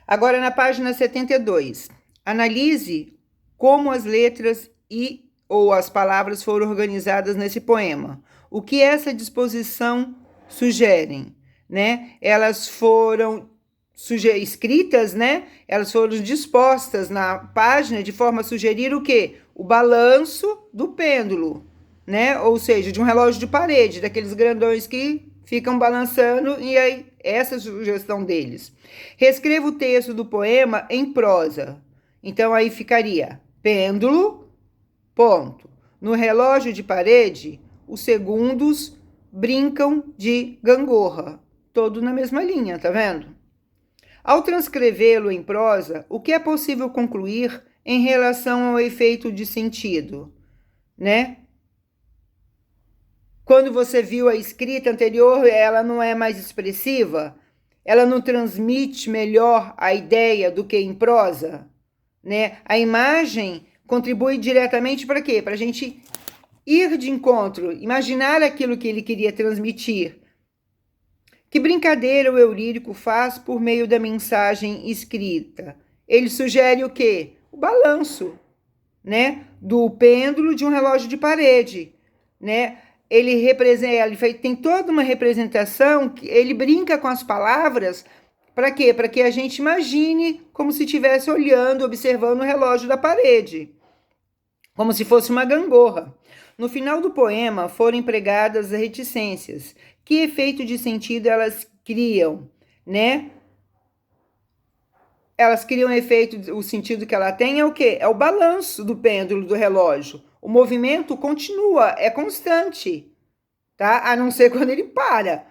Agora, na página 72, analise como as letras ou as palavras foram organizadas nesse poema. O que essa disposição sugerem, né? Elas foram escritas, né? Elas foram dispostas na página de forma a sugerir o quê? O balanço do pêndulo, né? Ou seja, de um relógio de parede, daqueles grandões que ficam balançando, e aí essa é a sugestão deles. Reescreva o texto do poema em prosa. Então aí ficaria pêndulo, ponto. No relógio de parede, os segundos brincam de gangorra. Todo na mesma linha, tá vendo? Ao transcrevê-lo em prosa, o que é possível concluir em relação ao efeito de sentido, né? Quando você viu a escrita anterior, ela não é mais expressiva? Ela não transmite melhor a ideia do que em prosa, né? A imagem contribui diretamente para quê? Para a gente ir de encontro, imaginar aquilo que ele queria transmitir. Que brincadeira o eu lírico faz por meio da mensagem escrita? Ele sugere o quê? O balanço, né? Do pêndulo de um relógio de parede, né? Ele tem toda uma representação, ele brinca com as palavras, para quê? Para que a gente imagine como se estivesse olhando, observando o relógio da parede, como se fosse uma gangorra. No final do poema foram empregadas reticências. Que efeito de sentido elas criam, né? Elas criam efeito, o sentido que ela tem é o quê? É o balanço do pêndulo do relógio. O movimento continua, é constante, tá? A não ser quando ele para.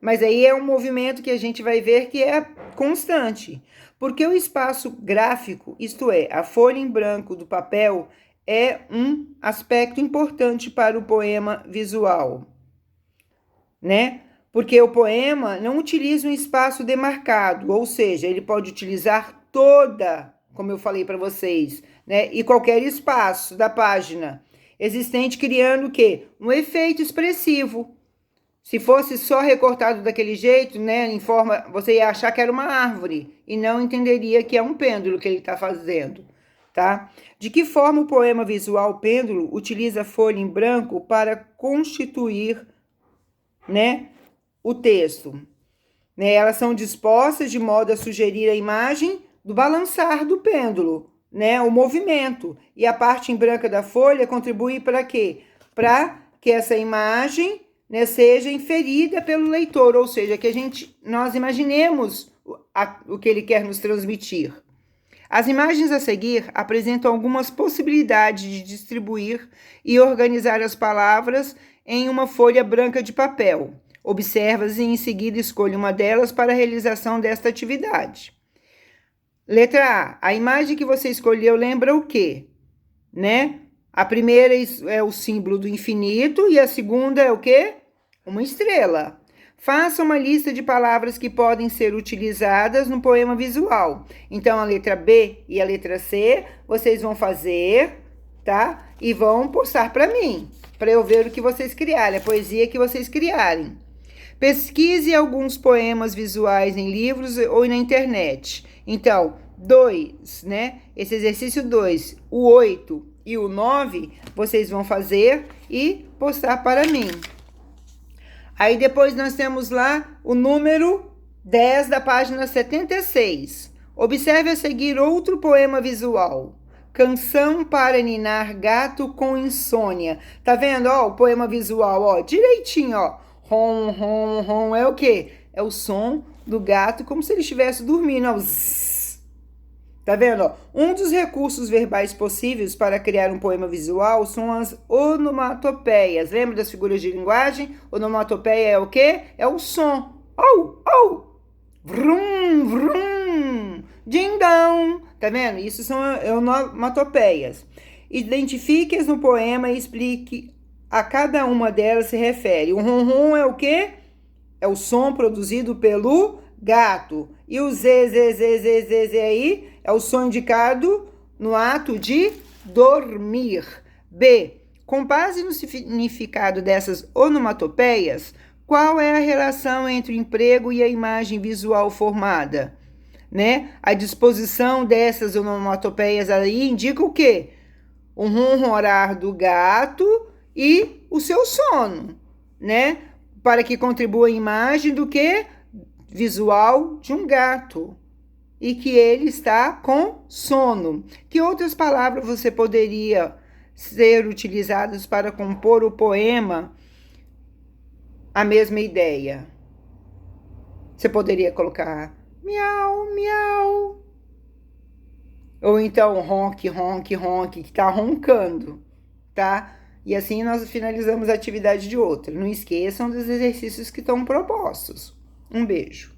Mas aí é um movimento que a gente vai ver que é constante. Porque o espaço gráfico, isto é, a folha em branco do papel, é um aspecto importante para o poema visual, né? Porque o poema não utiliza um espaço demarcado, ou seja, ele pode utilizar toda, como eu falei para vocês, né? E qualquer espaço da página existente, criando o quê? Um efeito expressivo. Se fosse só recortado daquele jeito, né, em forma, você ia achar que era uma árvore e não entenderia que é um pêndulo que ele está fazendo, tá? De que forma o poema visual Pêndulo utiliza a folha em branco para constituir, né, o texto? Né, elas são dispostas de modo a sugerir a imagem do balançar do pêndulo, né, o movimento. E a parte em branca da folha contribui para quê? Para que essa imagem, né, seja inferida pelo leitor, ou seja, que nós imaginemos o que ele quer nos transmitir. As imagens a seguir apresentam algumas possibilidades de distribuir e organizar as palavras em uma folha branca de papel. Observa-as e em seguida escolha uma delas para a realização desta atividade. Letra A. A imagem que você escolheu lembra o quê? Né? A primeira é o símbolo do infinito e a segunda é o quê? Uma estrela. Faça uma lista de palavras que podem ser utilizadas no poema visual. Então, a letra B e a letra C, vocês vão fazer, tá? E vão postar para mim, para eu ver o que vocês criarem, a poesia que vocês criarem. Pesquise alguns poemas visuais em livros ou na internet. Então, 2, né? Esse exercício 2, o 8 e o 9, vocês vão fazer e postar para mim. Aí depois nós temos lá o número 10 da página 76. Observe a seguir outro poema visual. Canção para ninar gato com insônia. Tá vendo, ó, o poema visual, ó, direitinho, ó. Rom, rom, rom, é o quê? É o som do gato como se ele estivesse dormindo, ó. Zzz. Tá vendo, ó? Um dos recursos verbais possíveis para criar um poema visual são as onomatopeias. Lembra das figuras de linguagem? Onomatopeia é o quê? É o som. Au, au. Vrum, vrum. Ding-dong. Tá vendo? Isso são onomatopeias. Identifique-as no poema e explique a cada uma delas se refere. O rum-rum é o quê? É o som produzido pelo gato. E o z aí é o som indicado no ato de dormir. B. Com base no significado dessas onomatopeias, qual é a relação entre o emprego e a imagem visual formada? né? A disposição dessas onomatopeias aí indica o quê? O ronronar do gato e o seu sono, né? Para que contribua a imagem do que? Visual de um gato. E que ele está com sono. Que outras palavras você poderia ser utilizadas para compor o poema? A mesma ideia. Você poderia colocar miau, miau. Ou então ronque, ronque, ronque, que está roncando, tá? E assim nós finalizamos a atividade de outra. Não esqueçam dos exercícios que estão propostos. Um beijo.